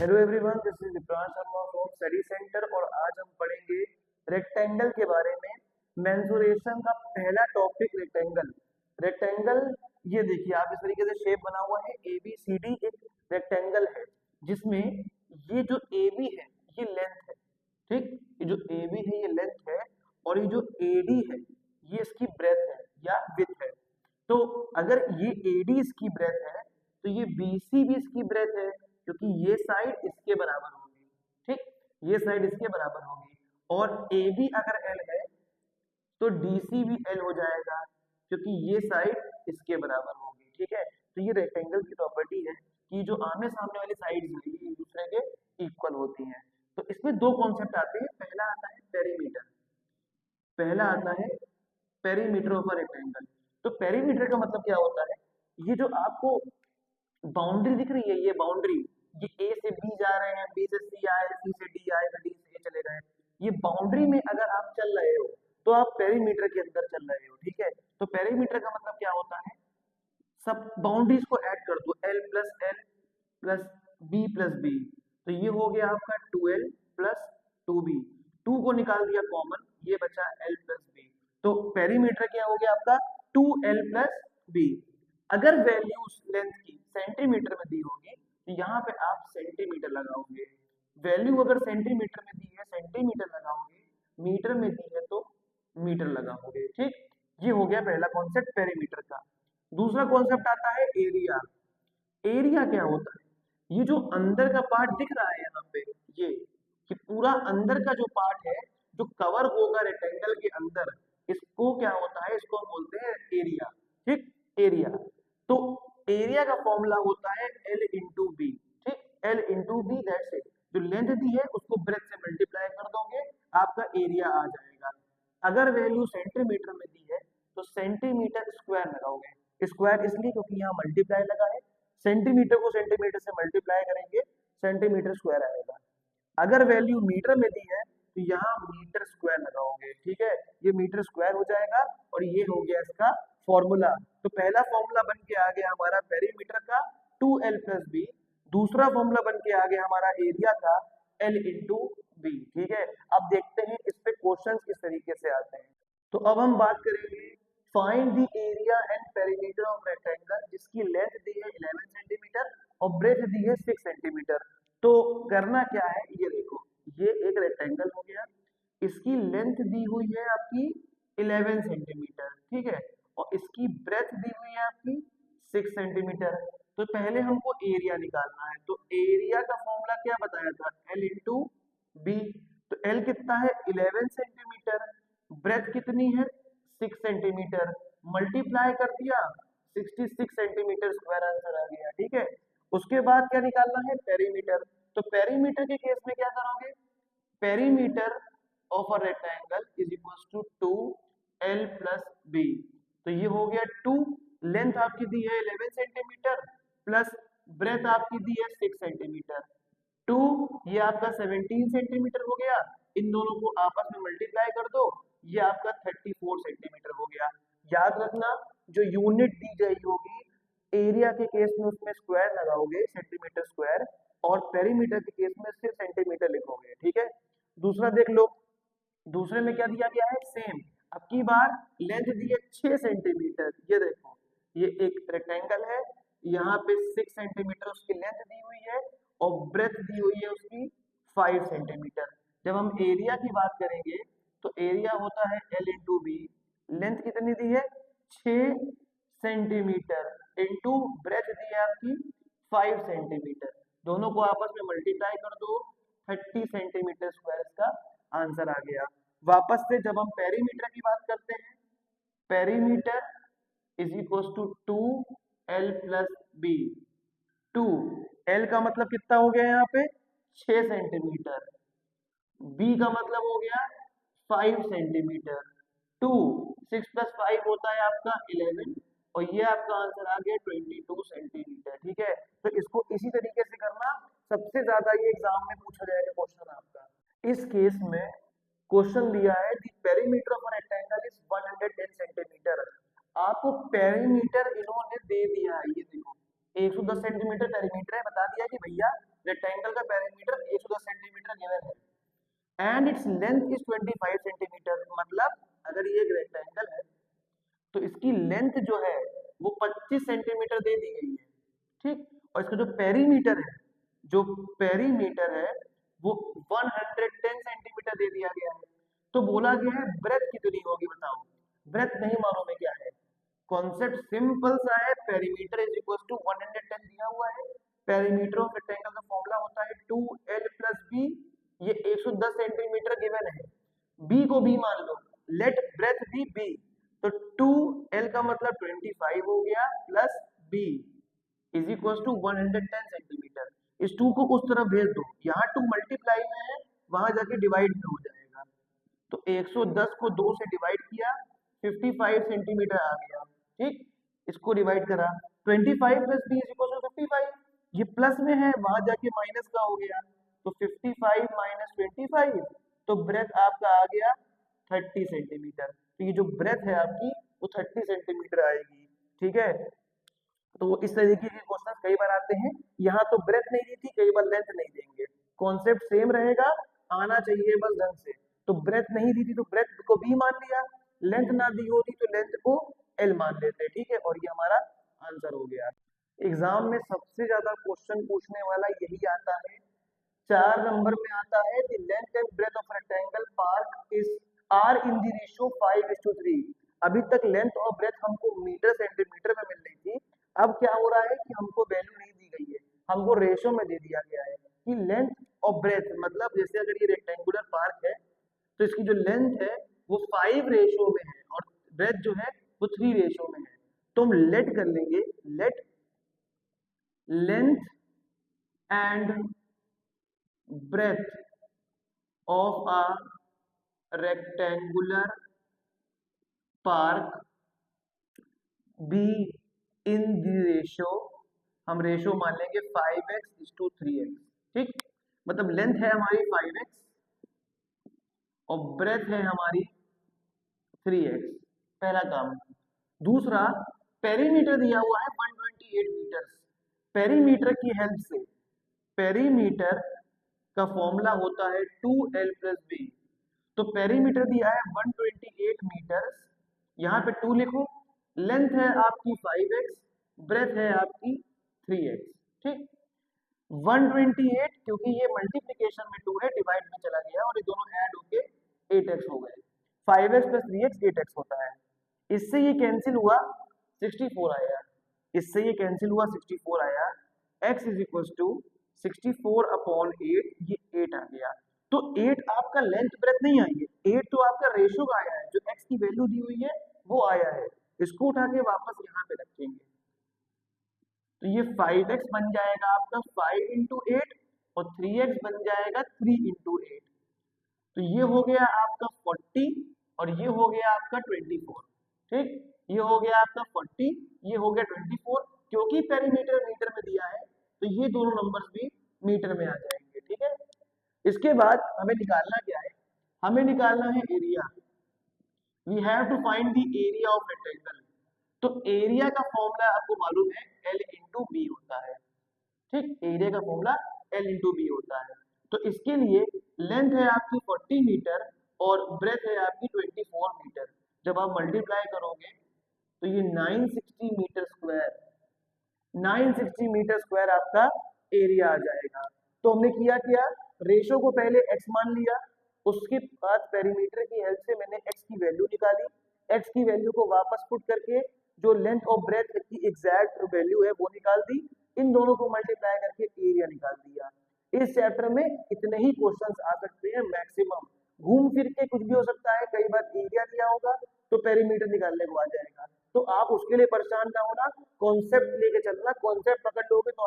Hello everyone, this is Vipransh Sharma from study centre और आज हम पढ़ेंगे रेक्टेंगल के बारे में। मेंसुरेशन का पहला टॉपिक रेक्टेंगल। रेक्टेंगल, ये देखिए आप इस तरीके से शेप बना हुआ है ए बी सी डी। एक रेक्टेंगल है जिसमें ये जो ए बी है ये लेंथ है, ठीक। ये जो ए बी है ये लेंथ है और ये जो ए डी है ये इसकी ब्रेथ है या विड्थ है। तो अगर ये एडी इसकी ब्रेथ है तो ये बीसी भी इसकी ब्रेथ है, क्योंकि ये साइड इसके बराबर होगी, ठीक। ये साइड इसके बराबर होगी और ए बी अगर एल है तो डीसी भी एल हो जाएगा, क्योंकि ये साइड इसके बराबर होगी, ठीक है। तो ये रेक्टेंगल की प्रॉपर्टी है कि जो आमने सामने वाली साइड्स हैं ये एक दूसरे के इक्वल होती हैं। तो इसमें दो कॉन्सेप्ट आते हैं। पहला आता है पेरीमीटर। पहला आता है पेरीमीटर ऑफ अ रेक्टेंगल। तो पेरीमीटर का मतलब क्या होता है? ये जो आपको बाउंड्री दिख रही है, ये बाउंड्री, ये ए से बी जा रहे हैं, बी से सी आए, सी से डी आए, डी से ए चले गए। ये बाउंड्री में अगर आप चल रहे हो तो आप पेरीमीटर के अंदर चल रहे हो, ठीक है। तो पेरीमीटर का मतलब क्या होता है? सब बाउंड्रीज को ऐड कर दो, L plus B plus B. तो ये हो गया आपका 2l प्लस 2b। 2 को निकाल दिया कॉमन, ये बचा l प्लस बी। तो पेरीमीटर क्या हो गया आपका? 2l plus B. अगर वैल्यूज लेंथ की सेंटीमीटर में दी होगी तो यहाँ पे आप सेंटीमीटर लगाओगे। वैल्यू अगर सेंटीमीटर में दी है सेंटीमीटर लगाओगे, मीटर में दी है तो मीटर लगाओगे, ठीक। ये हो गया पहला कॉन्सेप्ट पेरीमीटर का। दूसरा कॉन्सेप्ट आता है एरिया। एरिया क्या होता है? ये जो अंदर का पार्ट दिख रहा है यहाँ पे, ये पूरा अंदर का जो पार्ट है जो कवर होगा रेक्टेंगल के अंदर, इसको क्या होता है? इसको हम बोलते हैं एरिया, ठीक। एरिया। तो एरिया का फॉर्मूला होता है L इंटू बी, ठीक। L into B, that's it. जो लेंथ दी है उसको ब्रेथ से मल्टीप्लाई कर दोगे, आपका एरिया आ जाएगा। अगर वैल्यू सेंटीमीटर में दी है तो सेंटीमीटर स्क्वायर लगाओगे। स्क्वायर इसलिए क्योंकि यहाँ मल्टीप्लाई लगा है, सेंटीमीटर को सेंटीमीटर से मल्टीप्लाई करेंगे, सेंटीमीटर स्क्वायर आएगा। अगर वैल्यू मीटर में दी है तो यहाँ मीटर स्क्वायर लगाओगे, ठीक है। ये मीटर स्क्वायर हो जाएगा और ये हो गया इसका फॉर्मूला। तो पहला फॉर्मूला बन के आ गया हमारा पेरीमीटर का 2l प्लस बी। दूसरा फॉर्मूला बन के आ गया हमारा एरिया का L इंटू बी, ठीक है। अब देखते हैं इस पे क्वेश्चन किस तरीके से आते हैं। तो अब हम बात करेंगे find the area and perimeter of rectangle, जिसकी लेंथ दी है 11 सेंटीमीटर और ब्रेथ दी है 6 सेंटीमीटर। तो करना क्या है, ये देखो, ये एक रेक्टेंगल हो गया, इसकी लेंथ दी हुई है आपकी 11 सेंटीमीटर, ठीक है, और इसकी ब्रेथ दी हुई है आपकी 6 सेंटीमीटर। तो पहले हमको एरिया निकालना है। तो एरिया का फॉर्मूला क्या बताया था? L into B. तो L कितना है? 11 सेंटीमीटर। ब्रेथ कितनी है? 6 सेंटीमीटर। मल्टीप्लाई कर दिया, 66 सेंटीमीटर स्क्वायर आंसर आ गया, ठीक है। उसके बाद क्या निकालना है? पेरीमीटर। तो पेरीमीटर के केस में क्या करोगे? Perimeter of a rectangle is equal to 2l plus B. तो ये हो गया 2, लेंथ आपकी दी है 11 सेंटीमीटर प्लस ब्रेथ आपकी दी है 6 सेंटीमीटर। 2, ये आपका 17 सेंटीमीटर हो गया। इन दोनों को आपस में मल्टीप्लाई कर दो, ये आपका 34 सेंटीमीटर हो गया। याद रखना, जो यूनिट दी गई होगी एरिया के केस में उसमें स्क्वायर लगाओगे, सेंटीमीटर स्क्वायर, और पेरीमीटर के केस में सिर्फ सेंटीमीटर लिखोगे, ठीक है। दूसरा देख लो, दूसरे में क्या दिया गया है? सेम। अब की बार लेंथ दी है 6 सेंटीमीटर। ये देखो, ये एक रेक्टेंगल है, यहाँ पे 6 सेंटीमीटर उसकी लेंथ दी हुई है और ब्रेथ दी हुई है उसकी 5 सेंटीमीटर। जब हम एरिया की बात करेंगे तो एरिया होता है L इंटू बी। लेंथ कितनी दी है? 6 सेंटीमीटर इंटू ब्रेथ दी है आपकी 5 सेंटीमीटर। दोनों को आपस में मल्टीप्लाई कर दो, 30 सेंटीमीटर स्क्वायर का आंसर आ गया। वापस से जब हम पेरीमीटर की बात करते हैं, perimeter is equal to 2l plus B. 2l का मतलब कितना हो गया यहाँ पे? 6 सेंटीमीटर। b का मतलब हो गया 5 सेंटीमीटर। 2, 6 प्लस 5 होता है आपका 11 और ये आपका आंसर आ गया 22 सेंटीमीटर, ठीक है। तो इसको इसी तरीके से करना, सबसे ज्यादा ये एग्जाम में पूछा जाएगा क्वेश्चन आपका। इस केस में क्वेश्चन दिया है the perimeter of an rectangle is 110 centimetre. आपको पेरीमीटर इन्होंने दे दिया है, ये देखो 110 सेंटीमीटर पेरीमीटर है, बता दिया कि भैया रेक्टेंगल का पेरीमीटर 110 सेंटीमीटर गिवन है and its length is 25 centimetre. मतलब अगर ये एक रेक्टेंगल है तो इसकी लेंथ जो है वो 25 सेंटीमीटर दे दी गई है, ठीक। और इसका जो पेरीमीटर है वो 110 सेंटीमीटर दे दिया गया है। तो बोला गया है ब्रेथ कितनी होगी, बताओ। ब्रेथ नहीं मालूम है क्या है, कॉन्सेप्ट सिंपल सा है, पेरीमीटर इज इक्वल टू 110 दिया हुआ है। पेरीमीटर ऑफ रेक्टेंगल का फॉर्मूला होता है 2l प्लस बी। ये 110 सेंटीमीटर गिवन है, बी को बी मान लो, लेट ब्रेथ बी बी। तो 2l का मतलब 25 हो गया plus b is equal to 110 centimetre. इस 2 को उस तरफ भेज दो, यहाँ 2 मल्टीप्लाई में है, वहां जाके डिवाइड में हो जाएगा। तो 110 को 2 से डिवाइड किया, 55 सेंटीमीटर आ गया, ठीक। इसको डिवाइड करा, 25 plus B is equal to 55, ये प्लस में है, वहां जाके माइनस का हो गया। तो 55 माइनस 25, तो ब्रेथ आपका आ गया 30 सेंटीमीटर। तो ये जो ब्रेथ है आपकी वो 30 सेंटीमीटर आएगी, ठीक है। तो इस तरीके के क्वेश्चन कई बार आते हैं, यहाँ तो ब्रेथ नहीं दी थी, कई बार लेंथ नहीं देंगे, कॉन्सेप्ट सेम रहेगा, आना चाहिए बस ढंग से। तो ब्रेथ नहीं दी थी तो ब्रेथ को बी मान लिया, लेंथ ना दी होती तो लेंथ को एल मान लेते, ठीक है। और ये हमारा आंसर हो गया। एग्जाम में सबसे ज्यादा क्वेश्चन पूछने वाला यही आता है, 4 नंबर में आता है the length and breadth of rectangle park is are in the ratio 5:3। अभी तक लेंथ और ब्रेथ हमको मीटर सेंटीमीटर में मिल रही थी, अब क्या हो रहा है कि हमको वैल्यू नहीं दी गई है, हमको रेशो में दे दिया गया है कि लेंथ और ब्रेथ, मतलब जैसे अगर ये रेक्टेंगुलर पार्क है तो इसकी जो लेंथ है वो 5 रेशो में है और ब्रेथ जो है वो 3 रेशो में है। तो हम लेट कर लेंगे, late length and breadth of a rectangular park be in the ratio, हम रेशो मान लेंगे 5x:3x, ठीक। मतलब लेंथ है हमारी 5x और ब्रेथ है हमारी 3x, पहला काम। दूसरा, पेरीमीटर दिया हुआ है 128 मीटर। पेरीमीटर की हेल्प से, पेरीमीटर का फॉर्मूला होता है 2l प्लस बी। तो पेरीमीटर दिया है 128 मीटर, यहाँ पे 2 लिखो, लेंथ है आपकी 5x, ब्रेथ है आपकी 3x, ठीक। 128 क्योंकि ये मल्टीप्लिकेशन में 2 है, डिवाइड में चला गया और ये दोनों ऐड होके 8x हो गए। 5x प्लस 3x 8x होता है। इससे ये कैंसिल हुआ, 64 आया, इससे ये कैंसिल हुआ, 64 आया। x इज इक्वल टू 64/8, ये 8 आ गया। तो 8 आपका लेंथ ब्रेथ नहीं आई है, 8 तो आपका रेशो का आया है, जो x की वैल्यू दी हुई है वो आया है। इसको उठा के वापस यहाँ पे रखेंगे, तो ये 5x बन जाएगा आपका 5 × 8 और 3x बन जाएगा 3 × 8। तो ये हो गया आपका 40 और ये हो गया आपका 24, ठीक। ये हो गया आपका 40, ये हो गया 24। क्योंकि पेरीमीटर मीटर में दिया है तो ये दोनों नंबर्स भी मीटर में आ जाएंगे, ठीक है। इसके बाद हमें निकालना क्या है, हमें निकालना है area. We have to find the area of rectangle. तो एरिया का फॉर्मूला आपको मालूम है L × B होता है, ठीक। एरिया का फॉर्मूला L × B होता है। तो इसके लिए लेंथ है आपकी 40 मीटर और ब्रेथ है आपकी 24 मीटर। जब आप मल्टीप्लाई करोगे तो ये 960 मीटर स्क्वायर, 960 मीटर स्क्वायर आपका एरिया आ जाएगा। तो हमने किया क्या, रेशो को पहले x मान लिया, उसके बाद पेरीमीटर की हेल्प से मैंने x की वैल्यू निकाली, x की वैल्यू को वापस पुट करके जो लेंथ और ब्रेथ की एग्जैक्ट वैल्यू है वो निकाल दी, इन दोनों को मल्टीप्लाई करके एरिया निकाल दिया। इस चैप्टर में इतने ही क्वेश्चंस आ सकते हैं मैक्सिमम, घूम फिर के कुछ भी हो सकता है, कई बार एरिया दिया होगा तो पेरीमीटर निकालने को आ जाएगा। तो आप उसके लिए परेशान ना होना, कॉन्सेप्ट लेके चलना, कॉन्सेप्ट पकड़ लोगे तो